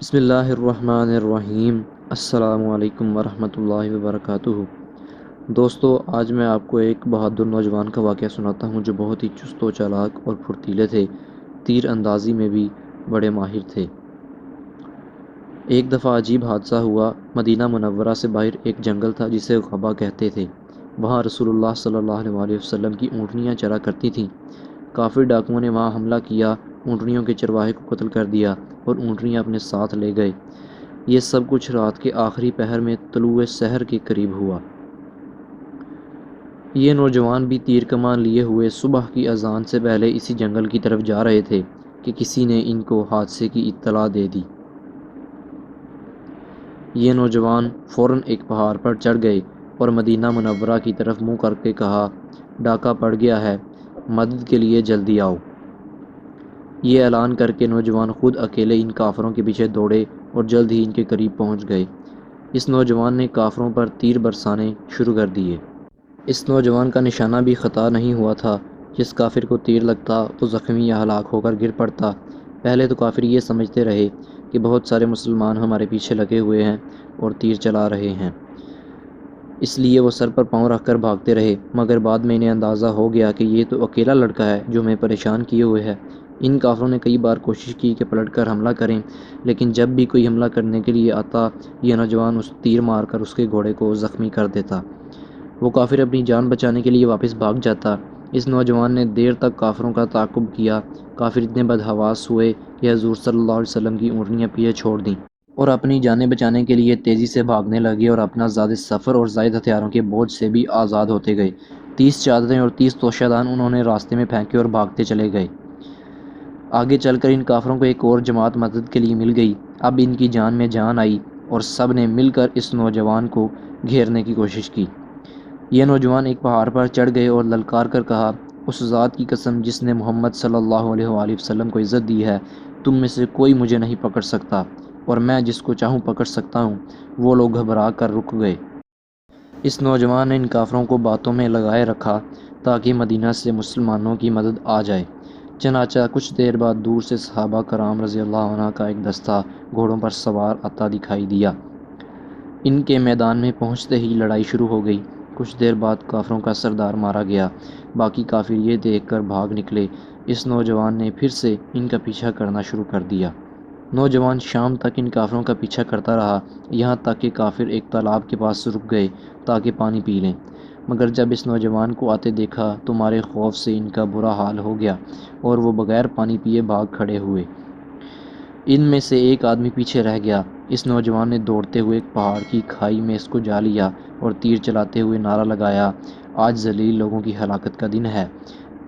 بسم اللہ الرحمن الرحیم۔ السلام علیکم ورحمۃ اللہ وبرکاتہ۔ دوستو، آج میں آپ کو ایک بہادر نوجوان کا واقعہ سناتا ہوں جو بہت ہی چست و چالاک اور پھرتیلے تھے، تیر اندازی میں بھی بڑے ماہر تھے۔ ایک دفعہ عجیب حادثہ ہوا۔ مدینہ منورہ سے باہر ایک جنگل تھا جسے غبا کہتے تھے۔ وہاں رسول اللہ صلی اللہ علیہ وسلم کی اونٹنیاں چرا کرتی تھیں۔ کافر ڈاکوؤں نے وہاں حملہ کیا، اونٹنیوں کے چرواہے کو قتل کر دیا اور اونٹنیاں اپنے ساتھ لے گئے۔ یہ سب کچھ رات کے آخری پہر میں طلوع سحر کے قریب ہوا۔ یہ نوجوان بھی تیر کمان لیے ہوئے صبح کی اذان سے پہلے اسی جنگل کی طرف جا رہے تھے کہ کسی نے ان کو حادثے کی اطلاع دے دی۔ یہ نوجوان فوراً ایک پہاڑ پر چڑھ گئے اور مدینہ منورہ کی طرف منہ کر کے کہا، ڈاکہ پڑ گیا ہے، مدد کے لیے جلدی آؤ۔ یہ اعلان کر کے نوجوان خود اکیلے ان کافروں کے پیچھے دوڑے اور جلد ہی ان کے قریب پہنچ گئے۔ اس نوجوان نے کافروں پر تیر برسانے شروع کر دیے۔ اس نوجوان کا نشانہ بھی خطا نہیں ہوا تھا۔ جس کافر کو تیر لگتا وہ زخمی یا ہلاک ہو کر گر پڑتا۔ پہلے تو کافر یہ سمجھتے رہے کہ بہت سارے مسلمان ہمارے پیچھے لگے ہوئے ہیں اور تیر چلا رہے ہیں، اس لیے وہ سر پر پاؤں رکھ کر بھاگتے رہے، مگر بعد میں انہیں اندازہ ہو گیا کہ یہ تو اکیلا لڑکا ہے جو ہمیں پریشان کیے ہوئے ہے۔ ان کافروں نے کئی بار کوشش کی کہ پلٹ کر حملہ کریں، لیکن جب بھی کوئی حملہ کرنے کے لیے آتا یہ نوجوان اس تیر مار کر اس کے گھوڑے کو زخمی کر دیتا۔ وہ کافر اپنی جان بچانے کے لیے واپس بھاگ جاتا۔ اس نوجوان نے دیر تک کافروں کا تعاقب کیا۔ کافر اتنے بدحواس ہوئے کہ حضور صلی اللہ علیہ وسلم کی اونٹنیاں پیچھے چھوڑ دیں اور اپنی جانیں بچانے کے لیے تیزی سے بھاگنے لگے اور اپنا زیادہ سفر اور زائد ہتھیاروں کے بوجھ سے بھی آزاد ہوتے گئے۔ 30 چادریں اور 30 توشہ دان انہوں نے راستے میں پھینکے اور بھاگتے چلے گئے۔ آگے چل کر ان کافروں کو ایک اور جماعت مدد کے لیے مل گئی۔ اب ان کی جان میں جان آئی اور سب نے مل کر اس نوجوان کو گھیرنے کی کوشش کی۔ یہ نوجوان ایک پہاڑ پر چڑھ گئے اور للکار کر کہا، اس ذات کی قسم جس نے محمد صلی اللہ علیہ وآلہ وسلم کو عزت دی ہے، تم میں سے کوئی مجھے نہیں پکڑ سکتا اور میں جس کو چاہوں پکڑ سکتا ہوں۔ وہ لوگ گھبرا کر رک گئے۔ اس نوجوان نے ان کافروں کو باتوں میں لگائے رکھا تاکہ مدینہ سے مسلمانوں کی مدد آ جائے۔ چنانچہ کچھ دیر بعد دور سے صحابہ کرام رضی اللہ عنہ کا ایک دستہ گھوڑوں پر سوار آتا دکھائی دیا۔ ان کے میدان میں پہنچتے ہی لڑائی شروع ہو گئی۔ کچھ دیر بعد کافروں کا سردار مارا گیا۔ باقی کافر یہ دیکھ کر بھاگ نکلے۔ اس نوجوان نے پھر سے ان کا پیچھا کرنا شروع کر دیا۔ نوجوان شام تک ان کافروں کا پیچھا کرتا رہا، یہاں تک کہ کافر ایک تالاب کے پاس رک گئے تاکہ پانی پی لیں، مگر جب اس نوجوان کو آتے دیکھا تو مارے خوف سے ان کا برا حال ہو گیا اور وہ بغیر پانی پیے بھاگ کھڑے ہوئے۔ ان میں سے ایک آدمی پیچھے رہ گیا۔ اس نوجوان نے دوڑتے ہوئے ایک پہاڑ کی کھائی میں اس کو جا لیا اور تیر چلاتے ہوئے نعرہ لگایا، آج ذلیل لوگوں کی ہلاکت کا دن ہے۔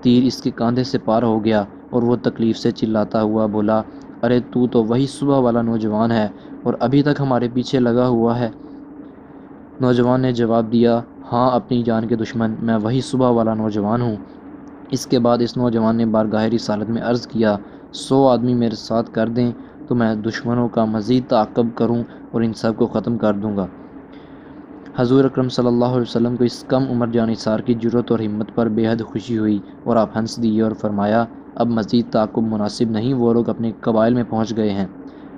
تیر اس کے کاندھے سے پار ہو گیا اور وہ تکلیف سے چلاتا ہوا بولا، ارے تو وہی صبح والا نوجوان ہے اور ابھی تک ہمارے پیچھے لگا ہوا ہے۔ نوجوان نے جواب دیا، ہاں اپنی جان کے دشمن، میں وہی صبح والا نوجوان ہوں۔ اس کے بعد اس نوجوان نے بارگاہ رسالت میں عرض کیا، 100 آدمی میرے ساتھ کر دیں تو میں دشمنوں کا مزید تعاقب کروں اور ان سب کو ختم کر دوں گا۔ حضور اکرم صلی اللہ علیہ وسلم کو اس کم عمر جانثار کی جرأت اور ہمت پر بے حد خوشی ہوئی اور آپ ہنس دیے اور فرمایا، اب مزید تعاقب مناسب نہیں، وہ لوگ اپنے قبائل میں پہنچ گئے ہیں۔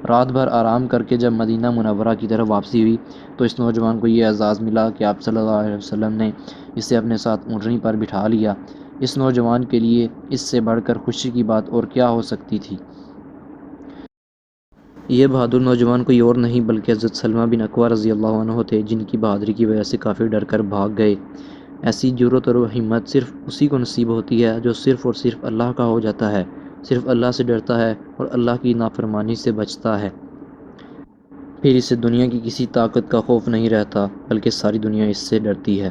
رات بھر آرام کر کے جب مدینہ منورہ کی طرف واپسی ہوئی تو اس نوجوان کو یہ اعزاز ملا کہ آپ صلی اللہ علیہ وسلم نے اسے اپنے ساتھ اونٹنی پر بٹھا لیا۔ اس نوجوان کے لیے اس سے بڑھ کر خوشی کی بات اور کیا ہو سکتی تھی؟ یہ بہادر نوجوان کوئی اور نہیں بلکہ حضرت سلمہ بن اکوع رضی اللہ عنہ تھے، جن کی بہادری کی وجہ سے کافر ڈر کر بھاگ گئے۔ ایسی جرأت اور ہمت صرف اسی کو نصیب ہوتی ہے جو صرف اور صرف اللہ کا ہو جاتا ہے، صرف اللہ سے ڈرتا ہے اور اللہ کی نافرمانی سے بچتا ہے۔ پھر اسے دنیا کی کسی طاقت کا خوف نہیں رہتا، بلکہ ساری دنیا اس سے ڈرتی ہے۔